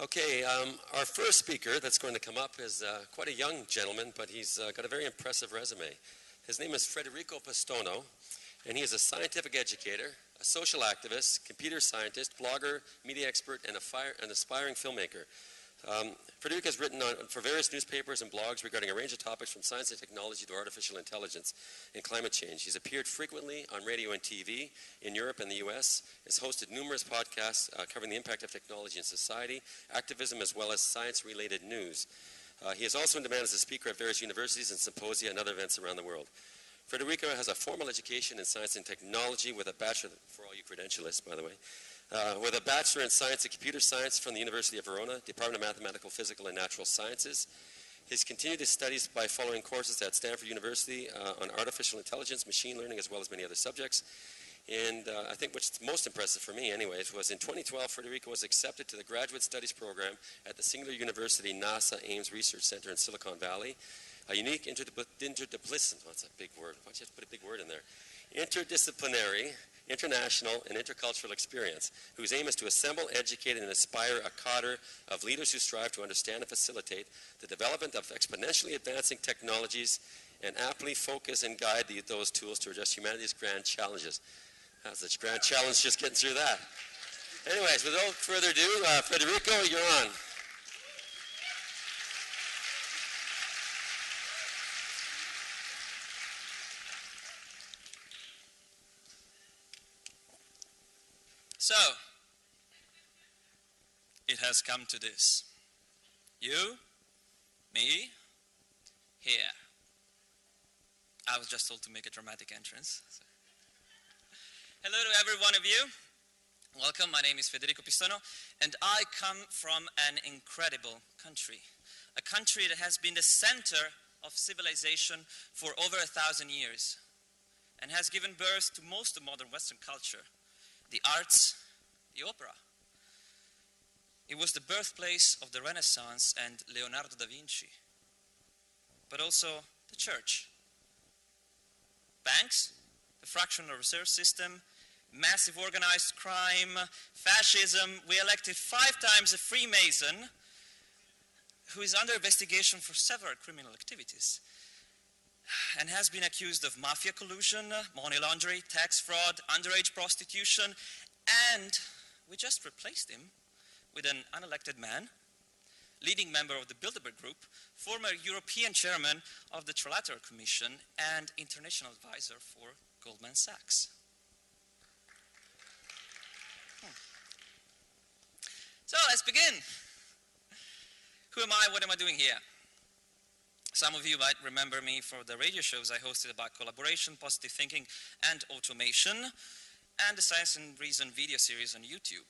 Okay, our first speaker that's going to come up is quite a young gentleman, but he's got a very impressive resume. His name is Federico Pistono, and he is a scientific educator, a social activist, computer scientist, blogger, media expert, and an aspiring filmmaker. Federico has written for various newspapers and blogs regarding a range of topics from science and technology to artificial intelligence and climate change. He's appeared frequently on radio and TV in Europe and the US, has hosted numerous podcasts covering the impact of technology in society, activism, as well as science-related news. He is also in demand as a speaker at various universities and symposia and other events around the world. Federico has a formal education in science and technology with a bachelor, for all you credentialists, by the way, with a Bachelor in Science and Computer Science from the University of Verona, Department of Mathematical, Physical, and Natural Sciences. He's continued his studies by following courses at Stanford University on artificial intelligence, machine learning, as well as many other subjects. And I think what's most impressive for me, anyways, was in 2012, Federico was accepted to the Graduate Studies Program at the Singular University NASA Ames Research Center in Silicon Valley. A unique interdisciplinary, that's a big word, why don't you have to put a big word in there? Interdisciplinary, international, and intercultural experience, whose aim is to assemble, educate, and inspire a cadre of leaders who strive to understand and facilitate the development of exponentially advancing technologies and aptly focus and guide those tools to address humanity's grand challenges. How's this grand challenge just getting through that? Anyways, without further ado, Federico, you're on. So, it has come to this. You, me, here. I was just told to make a dramatic entrance. So. Hello to every one of you. Welcome, my name is Federico Pistono, and I come from an incredible country. A country that has been the center of civilization for over 1,000 years, and has given birth to most of modern Western culture. The arts, the opera. It was the birthplace of the Renaissance and Leonardo da Vinci, but also the church. Banks, the fractional reserve system, massive organized crime, fascism. We elected 5 times a Freemason who is under investigation for several criminal activities and has been accused of mafia collusion, money laundering, tax fraud, underage prostitution, and we just replaced him with an unelected man, leading member of the Bilderberg Group, former European chairman of the Trilateral Commission, and international advisor for Goldman Sachs. So let's begin. Who am I? What am I doing here? Some of you might remember me for the radio shows I hosted about collaboration, positive thinking, and automation, and the Science and Reason video series on YouTube.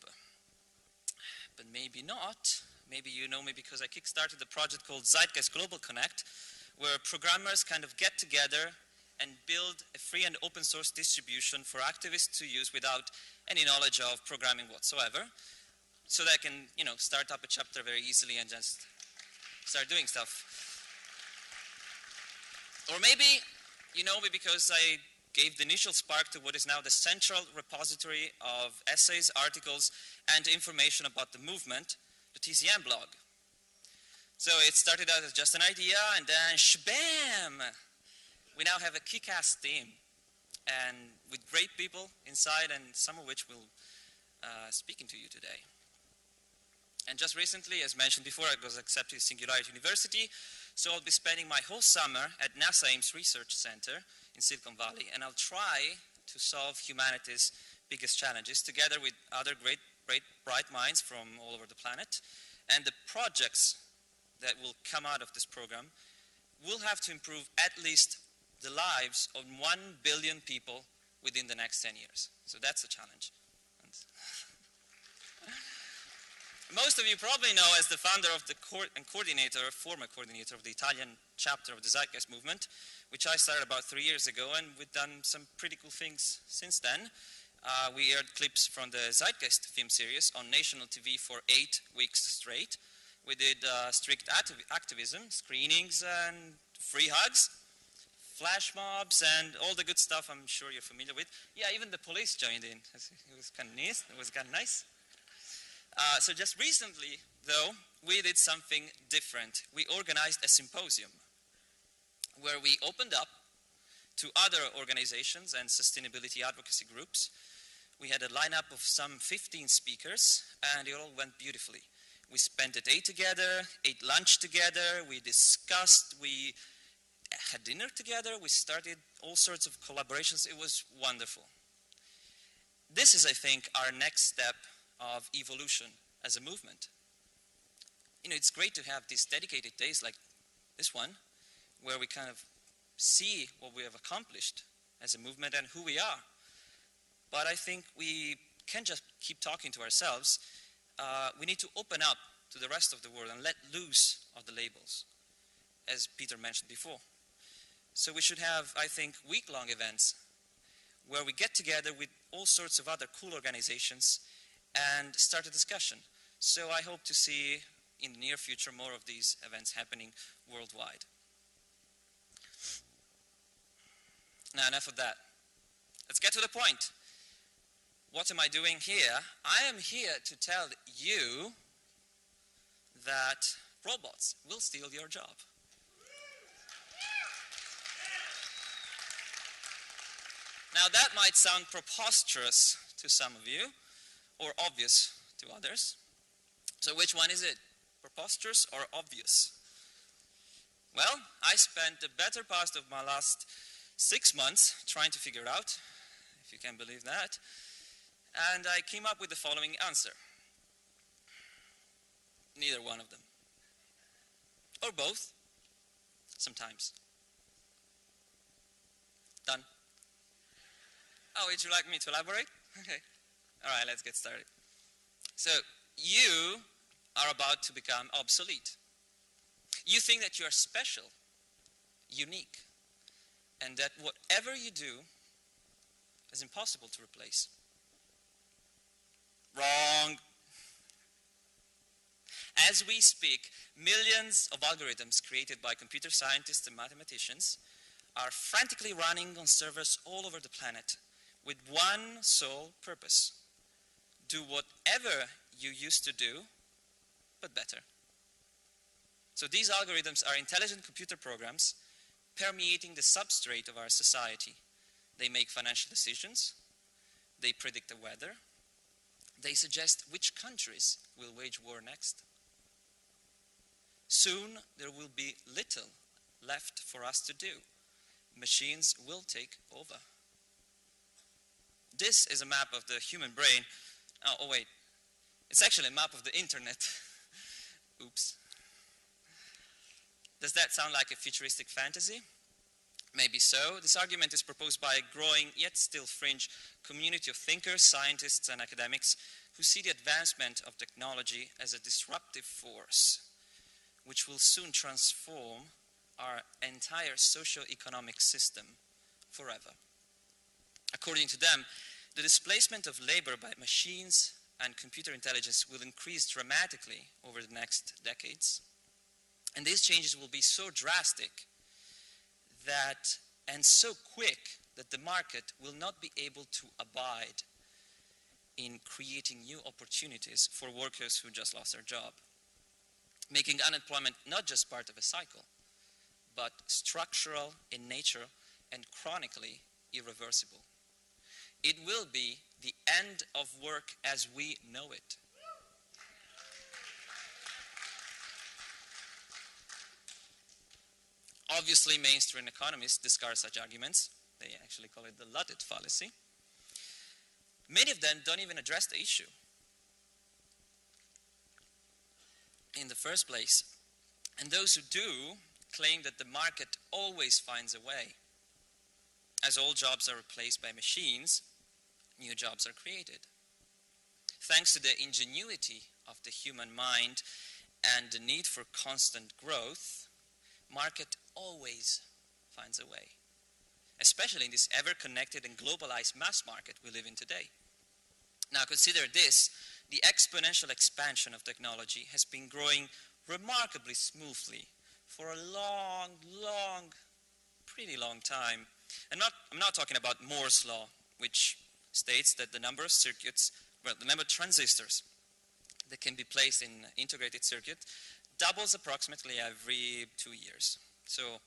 But maybe not. Maybe you know me because I kickstarted a project called Zeitgeist Global Connect, where programmers kind of get together and build a free and open source distribution for activists to use without any knowledge of programming whatsoever, so they can, start up a chapter very easily and just start doing stuff. Or maybe you know me because I gave the initial spark to what is now the central repository of essays, articles, and information about the movement, the TCM blog. So it started out as just an idea, and then shabam! We now have a kick-ass team, and with great people inside, and some of which will speaking to you today. And just recently, as mentioned before, I was accepted to Singularity University, so I'll be spending my whole summer at NASA Ames Research Center in Silicon Valley, and I'll try to solve humanity's biggest challenges together with other great bright minds from all over the planet. And the projects that will come out of this program will have to improve at least the lives of 1 billion people within the next 10 years. So that's a challenge. Most of you probably know as the founder of the former coordinator of the Italian chapter of the Zeitgeist movement, which I started about 3 years ago, and we've done some pretty cool things since then. We aired clips from the Zeitgeist film series on national TV for 8 weeks straight. We did strict activism, screenings, and free hugs, flash mobs, and all the good stuff I'm sure you're familiar with. Yeah, even the police joined in. It was kind of nice. It was kind of nice. So just recently, though, we did something different. We organized a symposium where we opened up to other organizations and sustainability advocacy groups. We had a lineup of some 15 speakers, and it all went beautifully. We spent a day together, ate lunch together, we discussed, we had dinner together, we started all sorts of collaborations. It was wonderful. This is, I think, our next step of evolution as a movement. You know, it's great to have these dedicated days like this one, where we kind of see what we have accomplished as a movement and who we are. But I think we can't just keep talking to ourselves. We need to open up to the rest of the world and let loose of the labels, as Peter mentioned before. So we should have, I think, week-long events where we get together with all sorts of other cool organizations and start a discussion. So I hope to see in the near future more of these events happening worldwide. Now, enough of that. Let's get to the point. What am I doing here? I am here to tell you that robots will steal your job. Now, that might sound preposterous to some of you, or obvious to others. So which one is it? Preposterous or obvious? Well, I spent the better part of my last 6 months trying to figure out, if you can believe that, and I came up with the following answer. Neither one of them. Or both, sometimes. Done. Oh, would you like me to elaborate? Okay. All right, let's get started. So, you are about to become obsolete. You think that you are special, unique, and that whatever you do is impossible to replace. Wrong. As we speak, millions of algorithms created by computer scientists and mathematicians are frantically running on servers all over the planet with one sole purpose: do whatever you used to do, but better. So these algorithms are intelligent computer programs permeating the substrate of our society. They make financial decisions, they predict the weather, they suggest which countries will wage war next. Soon there will be little left for us to do. Machines will take over. This is a map of the human brain. Oh wait, it's actually a map of the internet. Oops. Does that sound like a futuristic fantasy? Maybe so. This argument is proposed by a growing, yet still fringe, community of thinkers, scientists, and academics who see the advancement of technology as a disruptive force, which will soon transform our entire socio-economic system forever. According to them, the displacement of labor by machines and computer intelligence will increase dramatically over the next decades. And these changes will be so drastic that, and so quick, that the market will not be able to abide in creating new opportunities for workers who just lost their job, making unemployment not just part of a cycle, but structural in nature and chronically irreversible. It will be the end of work as we know it. Obviously, mainstream economists discard such arguments. They actually call it the Luddites fallacy. Many of them don't even address the issue in the first place. And those who do claim that the market always finds a way. As all jobs are replaced by machines, new jobs are created. Thanks to the ingenuity of the human mind and the need for constant growth, market always finds a way, especially in this ever-connected and globalized mass market we live in today. Now consider this: the exponential expansion of technology has been growing remarkably smoothly for a pretty long time. I'm not talking about Moore's law, which states that the number of circuits, well, the number of transistors that can be placed in integrated circuit doubles approximately every 2 years. So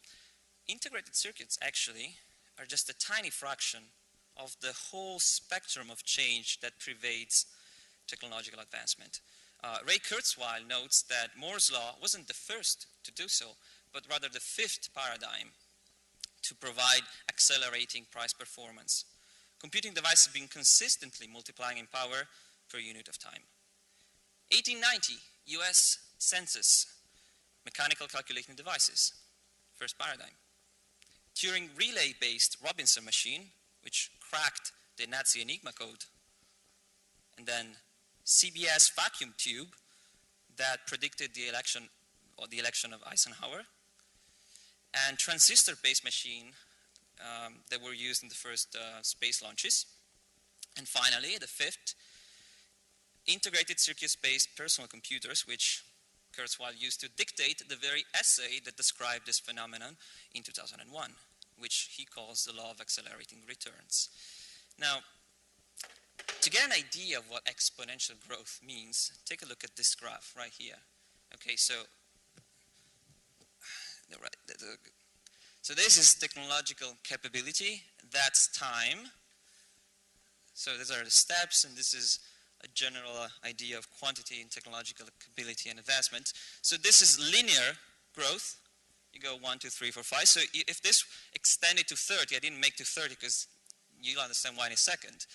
integrated circuits actually are just a tiny fraction of the whole spectrum of change that pervades technological advancement. Ray Kurzweil notes that Moore's law wasn't the first to do so, but rather the fifth paradigm to provide accelerating price performance. Computing devices have been consistently multiplying in power per unit of time. 1890, US census, mechanical calculating devices, first paradigm. Turing relay-based Robinson machine, which cracked the Nazi Enigma code. And then CBS vacuum tube that predicted the election of Eisenhower. And transistor-based machine that were used in the first space launches. And finally, the fifth, integrated circuits-based personal computers, which Kurzweil used to dictate the very essay that described this phenomenon in 2001, which he calls the law of accelerating returns. Now, to get an idea of what exponential growth means, take a look at this graph right here. Okay, so this is technological capability, that's time. So these are the steps, and this is a general idea of quantity in technological capability and advancement. So this is linear growth. You go 1, 2, 3, 4, 5. So if this extended to 30, I didn't make to 30 because you'll understand why in a second.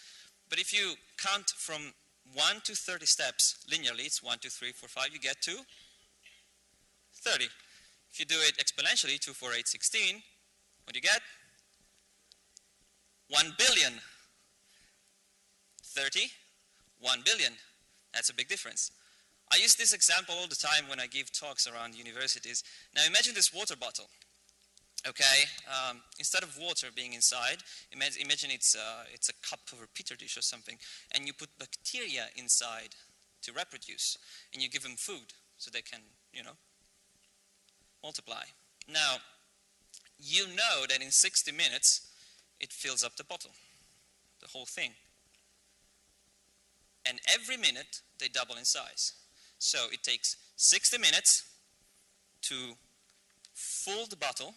But if you count from 1 to 30 steps linearly, it's 1, 2, 3, 4, 5, you get to 30. If you do it exponentially, 2, 4, 8, 16, what do you get? 1 billion. 30, 1 billion. That's a big difference. I use this example all the time when I give talks around universities. Now imagine this water bottle. Okay, instead of water being inside, imagine it's a cup or a petri dish or something, and you put bacteria inside to reproduce, and you give them food so they can, multiply. Now, you know that in 60 minutes, it fills up the bottle, the whole thing. And every minute, they double in size. So it takes 60 minutes to full the bottle.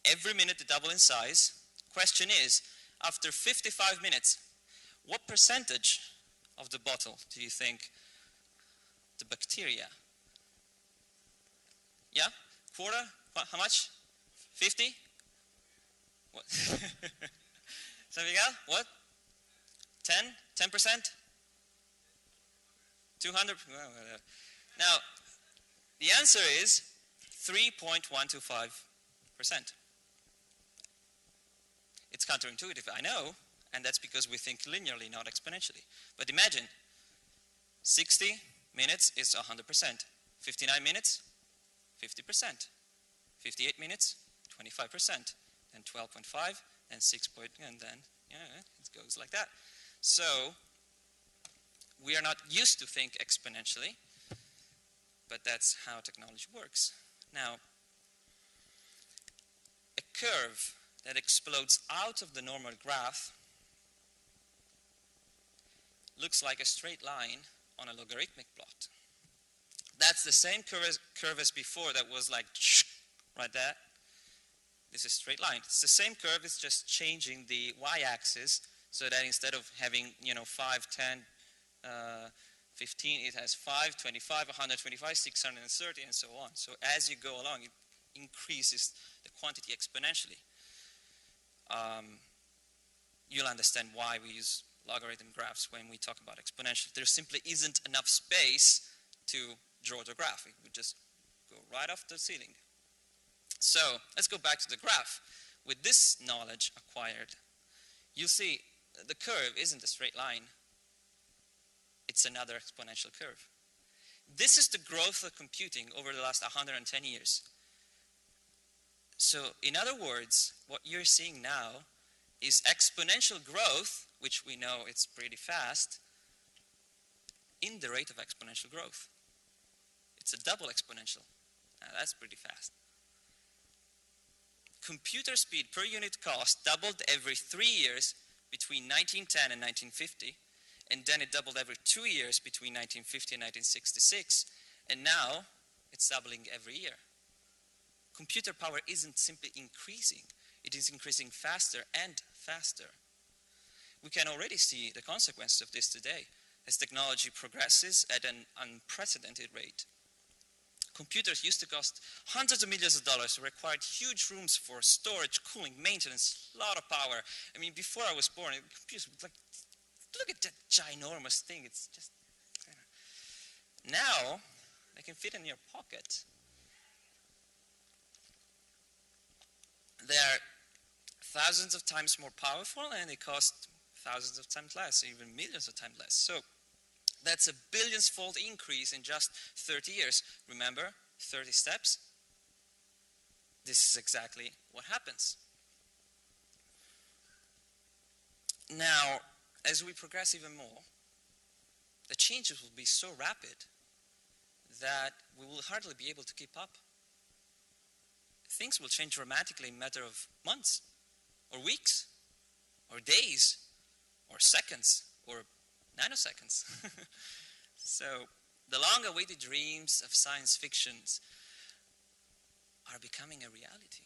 Every minute they double in size. Question is, after 55 minutes, what percentage of the bottle do you think the bacteria? Yeah? Quarter? How much? 50? What? Something else? What? 10? 10%? 200? Now, the answer is 3.125%. It's counterintuitive, I know, and that's because we think linearly, not exponentially. But imagine, 60 minutes is 100%. 59 minutes, 50%. 58 minutes, 25%. And 12.5, and 6 point, and then, it goes like that. So, we are not used to think exponentially, but that's how technology works. Now, a curve that explodes out of the normal graph looks like a straight line on a logarithmic plot. That's the same curve as before that was like right there. This is a straight line. It's the same curve, it's just changing the y-axis so that instead of having 5, 10, 15, it has 5, 25, 125, 630, and so on. So as you go along, it increases the quantity exponentially. You'll understand why we use logarithm graphs when we talk about exponential. There simply isn't enough space to draw the graph. It would just go right off the ceiling. So let's go back to the graph. With this knowledge acquired, you'll see the curve isn't a straight line. It's another exponential curve. This is the growth of computing over the last 110 years. So, in other words, what you're seeing now is exponential growth, which we know it's pretty fast, in the rate of exponential growth. It's a double exponential. Now, that's pretty fast. Computer speed per unit cost doubled every 3 years between 1910 and 1950, and then it doubled every 2 years between 1950 and 1966, and now it's doubling every year. Computer power isn't simply increasing, it is increasing faster and faster. We can already see the consequences of this today as technology progresses at an unprecedented rate. Computers used to cost hundreds of millions of dollars, required huge rooms for storage, cooling, maintenance, a lot of power. I mean, before I was born, computers were like, look at that ginormous thing, it's just, now, they can fit in your pocket. They are thousands of times more powerful and they cost thousands of times less, even millions of times less. So that's a billions-fold increase in just 30 years. Remember, 30 steps? This is exactly what happens. Now, as we progress even more, the changes will be so rapid that we will hardly be able to keep up. Things will change dramatically in a matter of months, or weeks, or days, or seconds, or nanoseconds. So, the long-awaited dreams of science fictions are becoming a reality.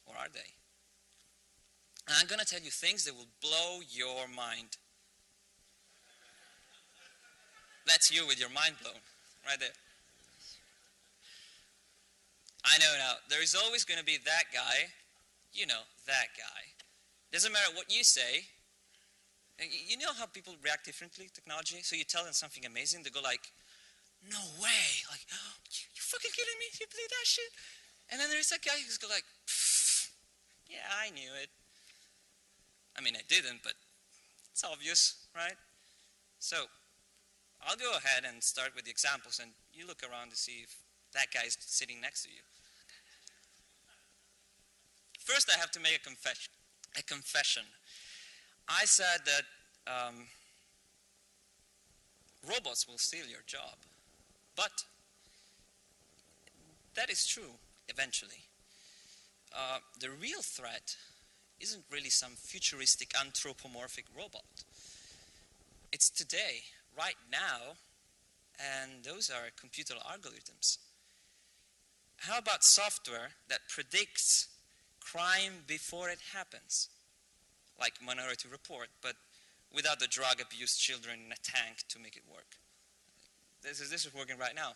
Or are they? And I'm going to tell you things that will blow your mind. That's you with your mind blown, right there. I know now, there is always going to be that guy, you know, that guy. Doesn't matter what you say. You know how people react differently to technology? So you tell them something amazing, they go like, no way, like, oh, you fucking kidding me? You believe that shit? And then there's that guy who's go like, yeah, I knew it. I mean, I didn't, but it's obvious, right? So, I'll go ahead and start with the examples, and you look around to see if that guy's sitting next to you. First, I have to make a confession. I said that robots will steal your job, but that is true eventually. The real threat isn't really some futuristic anthropomorphic robot. It's today, right now, and those are computer algorithms. How about software that predicts crime before it happens? Like Minority Report, but without the drug-abused children in a tank to make it work. This is working right now.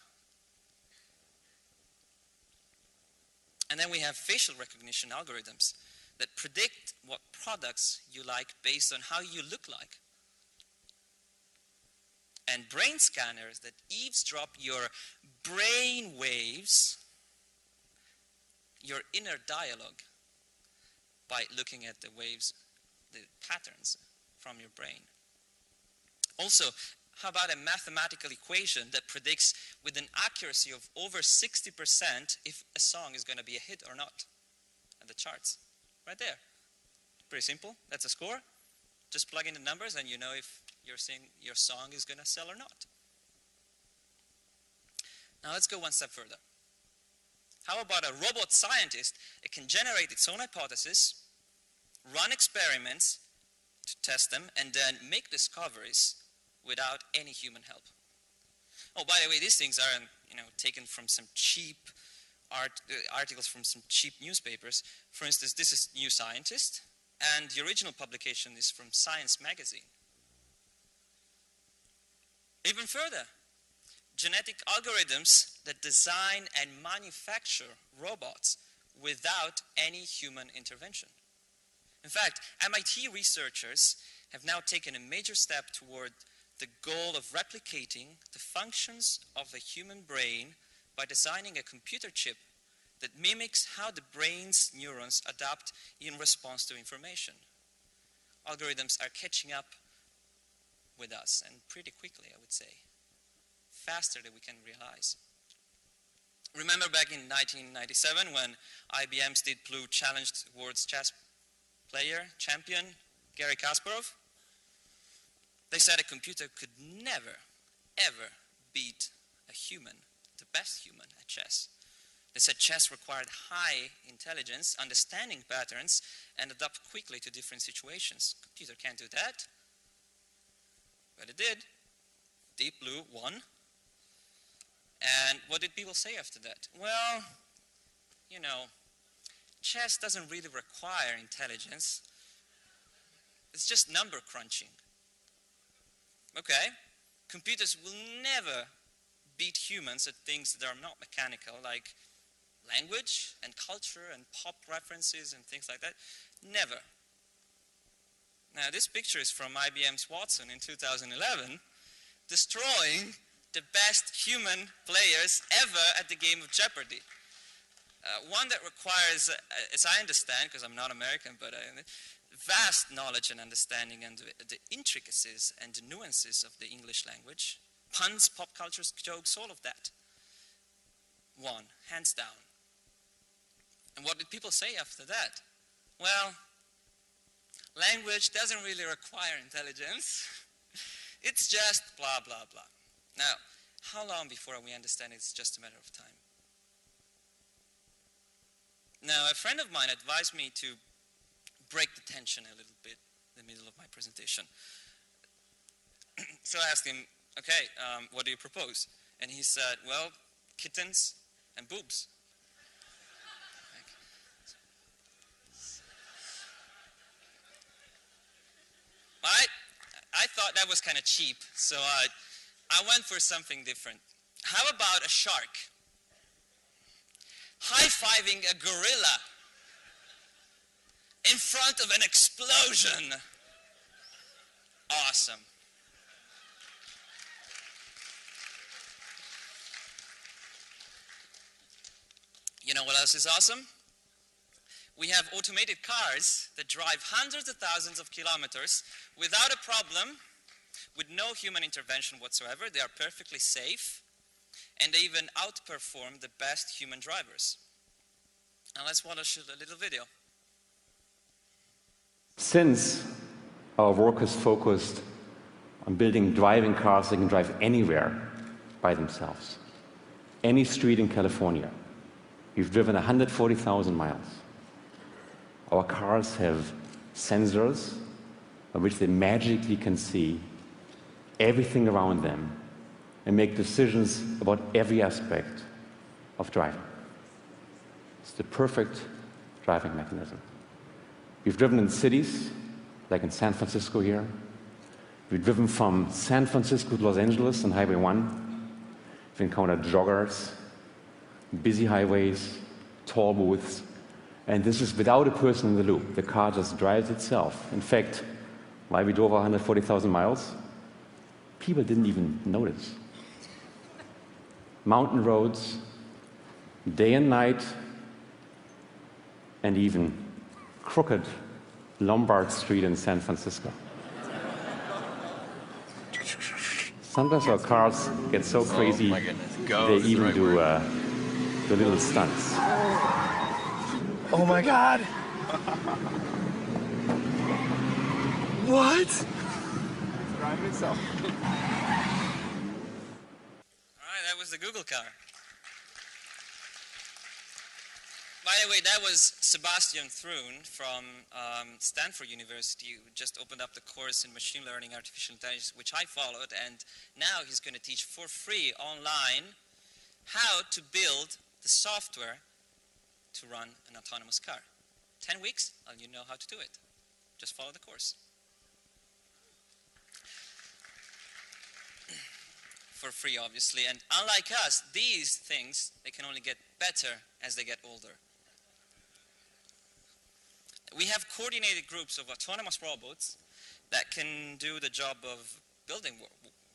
And then we have facial recognition algorithms that predict what products you like based on how you look like. And brain scanners that eavesdrop your brain waves, your inner dialogue, by looking at the waves, the patterns from your brain. Also, how about a mathematical equation that predicts with an accuracy of over 60% if a song is going to be a hit or not at the charts? Right there. Pretty simple. That's a score. Just plug in the numbers and you know if your song is going to sell or not. Now let's go one step further. How about a robot scientist that can generate its own hypothesis, run experiments to test them, and then make discoveries without any human help? Oh, by the way, these things are taken from some cheap articles from some cheap newspapers. For instance, this is New Scientist, and the original publication is from Science magazine. Even further, genetic algorithms that design and manufacture robots without any human intervention. In fact, MIT researchers have now taken a major step toward the goal of replicating the functions of the human brain by designing a computer chip that mimics how the brain's neurons adapt in response to information. Algorithms are catching up with us, and pretty quickly, I would say. Faster than we can realize. Remember back in 1997 when IBM's Deep Blue challenged world's chess champion, Garry Kasparov? They said a computer could never, ever beat a human, the best human at chess. They said chess required high intelligence, understanding patterns, and adapt quickly to different situations. Computer can't do that. But it did. Deep Blue won. And what did people say after that? Well, you know, chess doesn't really require intelligence. It's just number crunching. Okay, computers will never beat humans at things that are not mechanical, like language and culture and pop references and things like that. Never. Now, this picture is from IBM's Watson in 2011, destroying the best human players ever at the game of Jeopardy. One that requires, as I understand, because I'm not American, but vast knowledge and understanding and the intricacies and the nuances of the English language, puns, pop culture jokes, all of that. Won, hands down. And what did people say after that? Well, language doesn't really require intelligence. It's just blah, blah, blah. Now, how long before we understand it's just a matter of time? Now, a friend of mine advised me to break the tension a little bit in the middle of my presentation. So I asked him, okay, what do you propose? And he said, well, kittens and boobs. I thought that was kind of cheap, so I went for something different. How about a shark high-fiving a gorilla in front of an explosion? Awesome. You know what else is awesome? We have automated cars that drive hundreds of thousands of kilometers without a problem, with no human intervention whatsoever. They are perfectly safe, and they even outperform the best human drivers. Now let's watch a little video. Since our work is focused on building driving cars that can drive anywhere by themselves, any street in California, we've driven 140,000 miles. Our cars have sensors by which they magically can see everything around them and make decisions about every aspect of driving. It's the perfect driving mechanism. We've driven in cities, like in San Francisco here. We've driven from San Francisco to Los Angeles on Highway 1. We've encountered joggers, busy highways, toll booths, and this is without a person in the loop. The car just drives itself. In fact, while we drove 140,000 miles, people didn't even notice. Mountain roads, day and night, and even crooked Lombard Street in San Francisco. Sometimes our cars get so crazy, they even do the little stunts. Oh my God! What? It's driving itself. All right, that was the Google car. By the way, that was Sebastian Thrun from Stanford University, who just opened up the course in machine learning, artificial intelligence, which I followed, and now he's going to teach for free online how to build the software to run an autonomous car. 10 weeks, and you know how to do it. Just follow the course. For free, obviously, and unlike us, these things, they can only get better as they get older. We have coordinated groups of autonomous robots that can do the job of building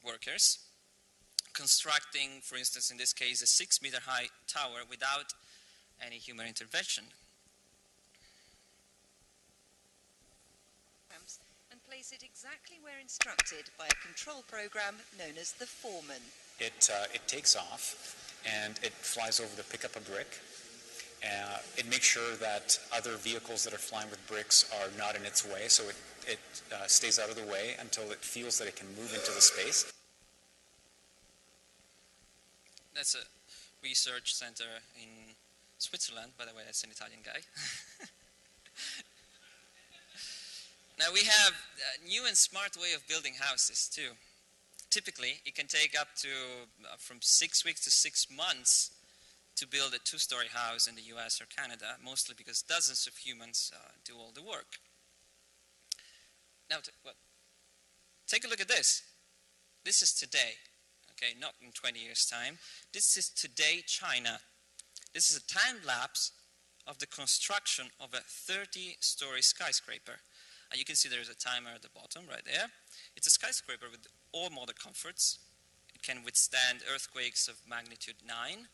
workers, constructing, for instance, in this case, a 6-meter high tower without any human intervention. And place it exactly where instructed by a control program known as the foreman. It takes off and it flies over to pick up a brick. It makes sure that other vehicles that are flying with bricks are not in its way, so it stays out of the way until it feels that it can move into the space. That's a research center in Switzerland. By the way, that's an Italian guy. Now we have a new and smart way of building houses too. typically, it can take up to from 6 weeks to 6 months to build a 2-story house in the US or Canada, mostly because dozens of humans do all the work. Now, take a look at this. This is today, okay, not in 20 years' time. This is today China. This is a time lapse of the construction of a 30-story skyscraper. And you can see there's a timer at the bottom right there. It's a skyscraper with all modern comforts. It can withstand earthquakes of magnitude 9,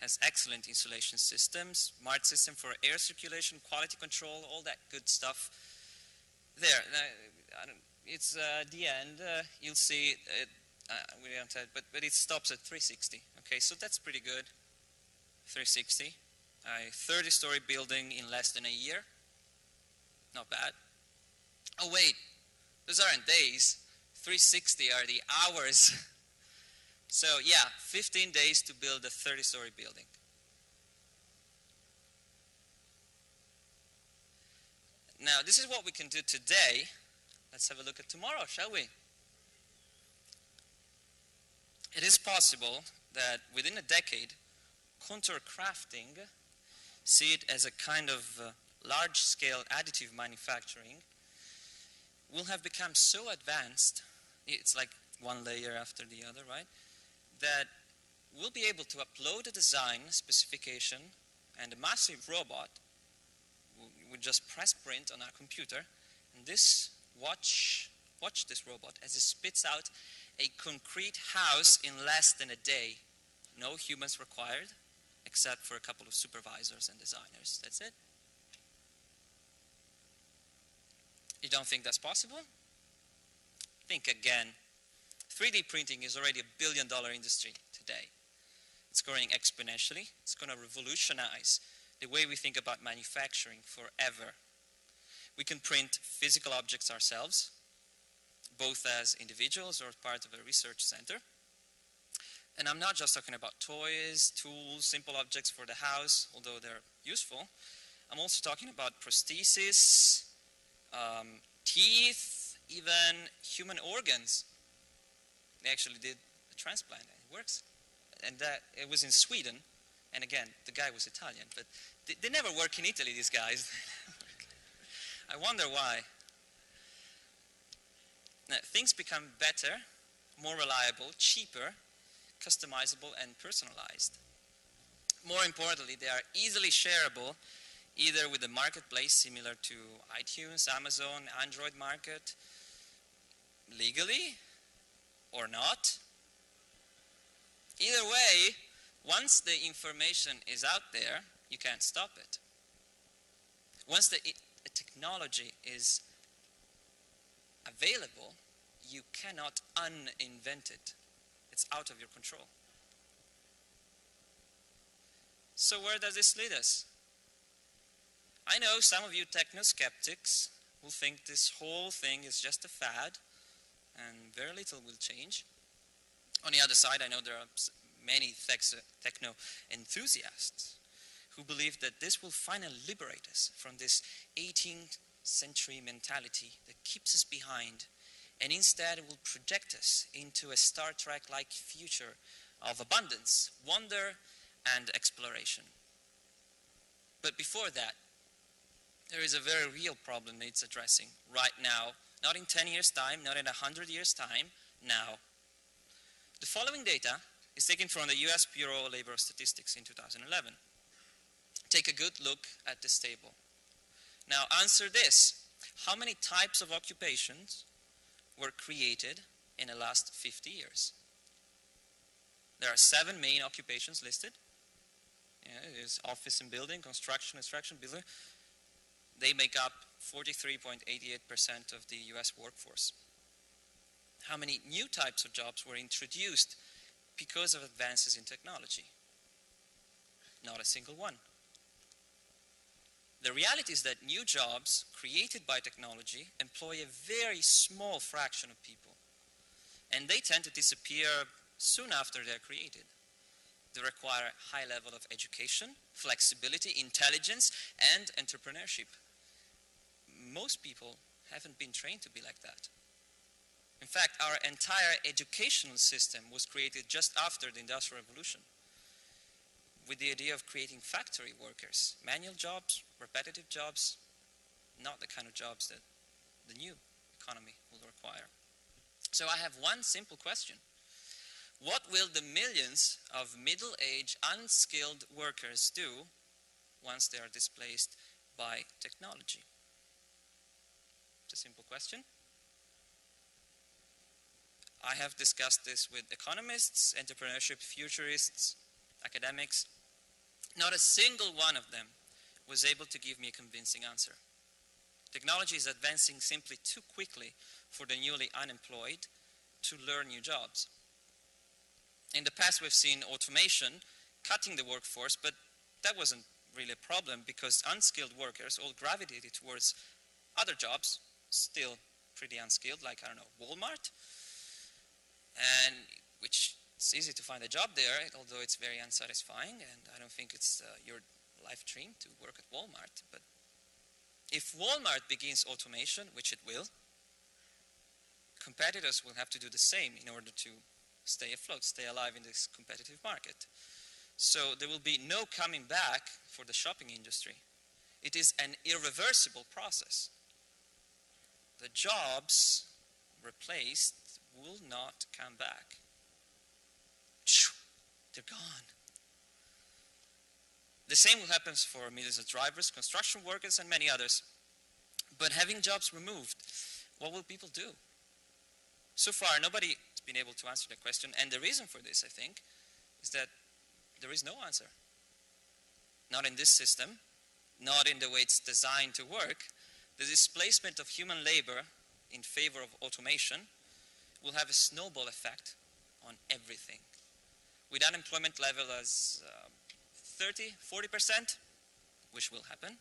has excellent insulation systems, smart system for air circulation, quality control, all that good stuff. There, it's the end. You'll see it, we don't have, but it stops at 360. Okay, so that's pretty good. 360, a 30-story building in less than a year. Not bad. Oh wait, those aren't days. 360 are the hours. So yeah, 15 days to build a 30-story building. Now, this is what we can do today. Let's have a look at tomorrow, shall we? It is possible that within a decade, contour crafting, see it as a kind of large-scale additive manufacturing, will have become so advanced, it's like one layer after the other, right? That we'll be able to upload a design specification and a massive robot would just press print on our computer, and this, watch this robot as it spits out a concrete house in less than a day. No humans required, except for a couple of supervisors and designers. That's it. You don't think that's possible? Think again. 3D printing is already a billion-dollar industry today. It's growing exponentially. It's going to revolutionize the way we think about manufacturing forever. We can print physical objects ourselves, both as individuals or part of a research center. And I'm not just talking about toys, tools, simple objects for the house, although they're useful. I'm also talking about prostheses, teeth, even human organs. They actually did a transplant, and it works. And it was in Sweden, and again, the guy was Italian, but they never work in Italy, these guys. I wonder why. Now, things become better, more reliable, cheaper, customizable, and personalized. More importantly, they are easily shareable, either with a marketplace similar to iTunes, Amazon, Android market, legally or not. Either way, once the information is out there, you can't stop it. Once the technology is available, you cannot uninvent it. It's out of your control. So where does this lead us? I know some of you techno-skeptics will think this whole thing is just a fad and very little will change. On the other side, I know there are many techno enthusiasts who believe that this will finally liberate us from this 18th century mentality that keeps us behind, and instead it will project us into a Star Trek-like future of abundance, wonder, and exploration. But before that, there is a very real problem that needs addressing right now, not in 10 years' time, not in 100 years' time, now. The following data is taken from the US Bureau of Labor Statistics in 2011. Take a good look at this table. Now answer this. How many types of occupations were created in the last 50 years? There are 7 main occupations listed. There's office and building, construction, builder. They make up 43.88% of the US workforce. How many new types of jobs were introduced because of advances in technology? Not a single one. The reality is that new jobs created by technology employ a very small fraction of people, and they tend to disappear soon after they're created. They require a high level of education, flexibility, intelligence, and entrepreneurship. Most people haven't been trained to be like that. In fact, our entire educational system was created just after the Industrial Revolution, with the idea of creating factory workers, manual jobs, repetitive jobs, not the kind of jobs that the new economy will require. So I have one simple question. What will the millions of middle-aged, unskilled workers do once they are displaced by technology? It's a simple question. I have discussed this with economists, entrepreneurship futurists, academics. Not a single one of them was able to give me a convincing answer. Technology is advancing simply too quickly for the newly unemployed to learn new jobs. In the past, we've seen automation cutting the workforce, but that wasn't really a problem because unskilled workers all gravitated towards other jobs, still pretty unskilled, like, I don't know, Walmart, and which it's easy to find a job there, although it's very unsatisfying, and I don't think it's your life dream to work at Walmart. But if Walmart begins automation, which it will, competitors will have to do the same in order to stay afloat, stay alive in this competitive market. So there will be no coming back for the shopping industry. It is an irreversible process. The jobs replaced will not come back. They're gone. The same will happen for millions of drivers, construction workers, and many others. But having jobs removed, what will people do? So far, nobody has been able to answer that question, and the reason for this, I think, is that there is no answer. Not in this system, not in the way it's designed to work. The displacement of human labor in favor of automation will have a snowball effect on everything. With unemployment level as 30, 40%, which will happen,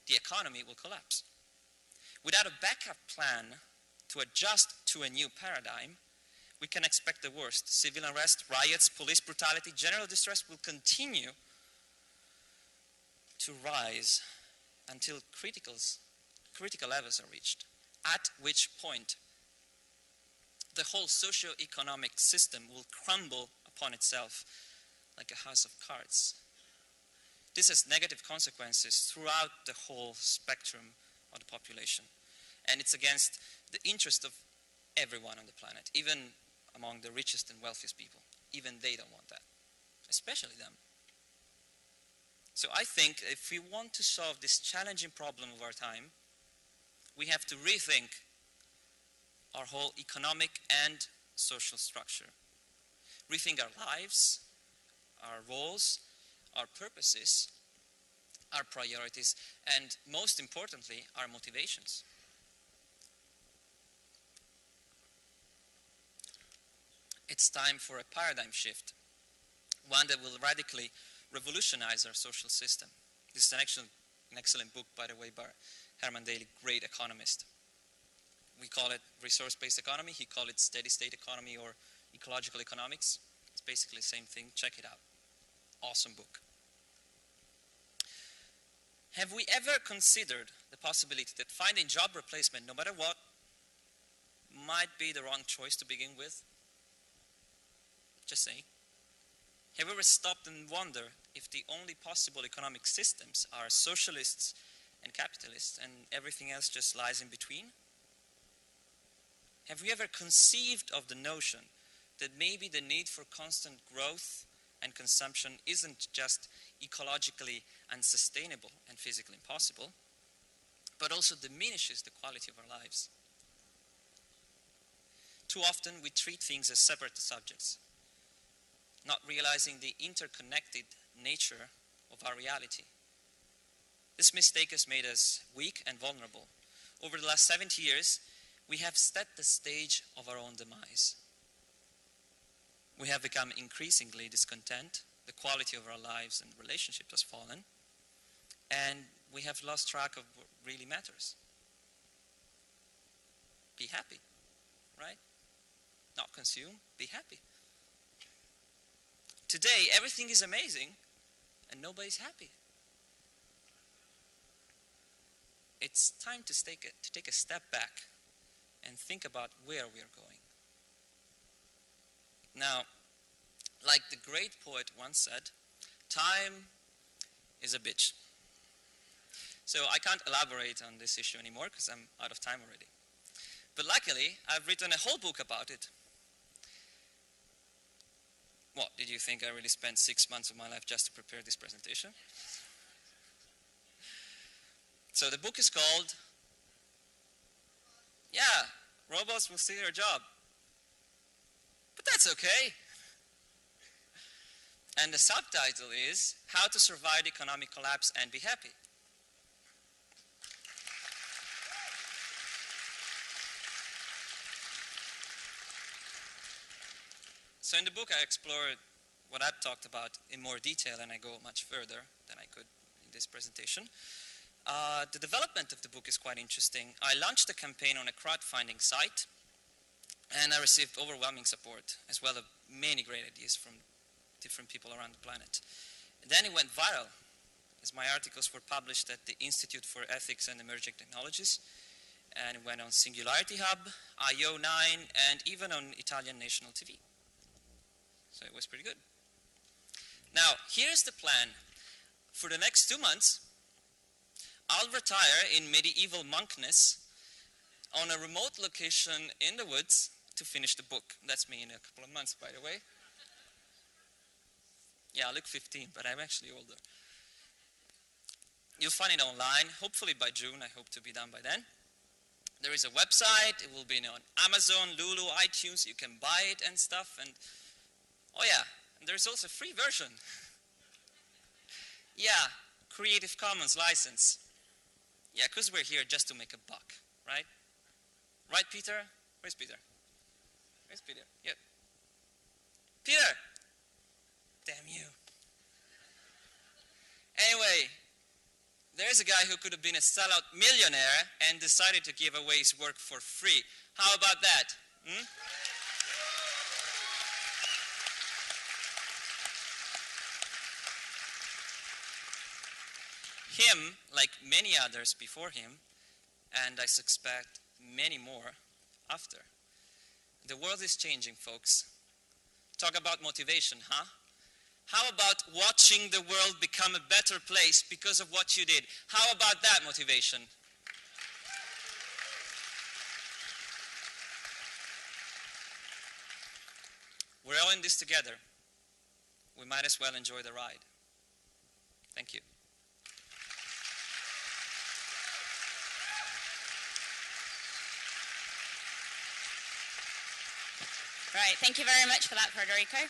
the economy will collapse. Without a backup plan to adjust to a new paradigm, we can expect the worst. Civil unrest, riots, police brutality, general distress will continue to rise until critical levels are reached, at which point the whole socio-economic system will crumble upon itself like a house of cards. This has negative consequences throughout the whole spectrum of the population. And it's against the interest of everyone on the planet, even among the richest and wealthiest people. Even they don't want that, especially them. So I think if we want to solve this challenging problem of our time, we have to rethink our whole economic and social structure. Rethink our lives, our roles, our purposes, our priorities, and most importantly, our motivations. It's time for a paradigm shift, one that will radically revolutionize our social system. This is an excellent book, by the way, by Herman Daly, great economist. We call it resource-based economy. He called it steady-state economy or ecological economics. It's basically the same thing. Check it out. Awesome book. Have we ever considered the possibility that finding job replacement, no matter what, might be the wrong choice to begin with? Just saying. Have we ever stopped and wondered if the only possible economic systems are socialists and capitalists and everything else just lies in between? Have we ever conceived of the notion that maybe the need for constant growth and consumption isn't just ecologically unsustainable and physically impossible, but also diminishes the quality of our lives? Too often we treat things as separate subjects, not realizing the interconnected nature of our reality. This mistake has made us weak and vulnerable. Over the last 70 years, we have set the stage of our own demise. We have become increasingly discontent, the quality of our lives and relationships has fallen, and we have lost track of what really matters. Be happy, right? Not consume, be happy. Today, everything is amazing, and nobody's happy. It's time to take a step back and think about where we are going. Now, like the great poet once said, time is a bitch. So I can't elaborate on this issue anymore because I'm out of time already. But luckily, I've written a whole book about it. What, did you think I really spent 6 months of my life just to prepare this presentation? So the book is called, yeah, Robots Will Steal Your Job. But that's okay. And the subtitle is How to Survive Economic Collapse and Be Happy. So in the book I explored what I've talked about in more detail, and I go much further than I could in this presentation. The development of the book is quite interesting. I launched a campaign on a crowdfunding site, and I received overwhelming support, as well as many great ideas from different people around the planet. And then it went viral, as my articles were published at the Institute for Ethics and Emerging Technologies, and it went on Singularity Hub, IO9, and even on Italian national TV. So it was pretty good. Now, here's the plan. For the next 2 months, I'll retire in medieval monkness on a remote location in the woods to finish the book. That's me in a couple of months, by the way. Yeah, I look 15, but I'm actually older. You'll find it online. Hopefully by June. I hope to be done by then. There is a website. It will be on Amazon, Lulu, iTunes. You can buy it and stuff. And oh yeah, and there's also a free version. Yeah, Creative Commons license. Yeah, because we're here just to make a buck, right? Right, Peter? Where's Peter? Where's Peter? Yeah. Peter! Damn you. Anyway, there's a guy who could have been a sellout millionaire and decided to give away his work for free. How about that? Hmm? Him, like many others before him, and I suspect many more after. The world is changing, folks. Talk about motivation, huh? How about watching the world become a better place because of what you did? How about that motivation? We're all in this together. We might as well enjoy the ride. Thank you. Right, thank you very much for that, Federico.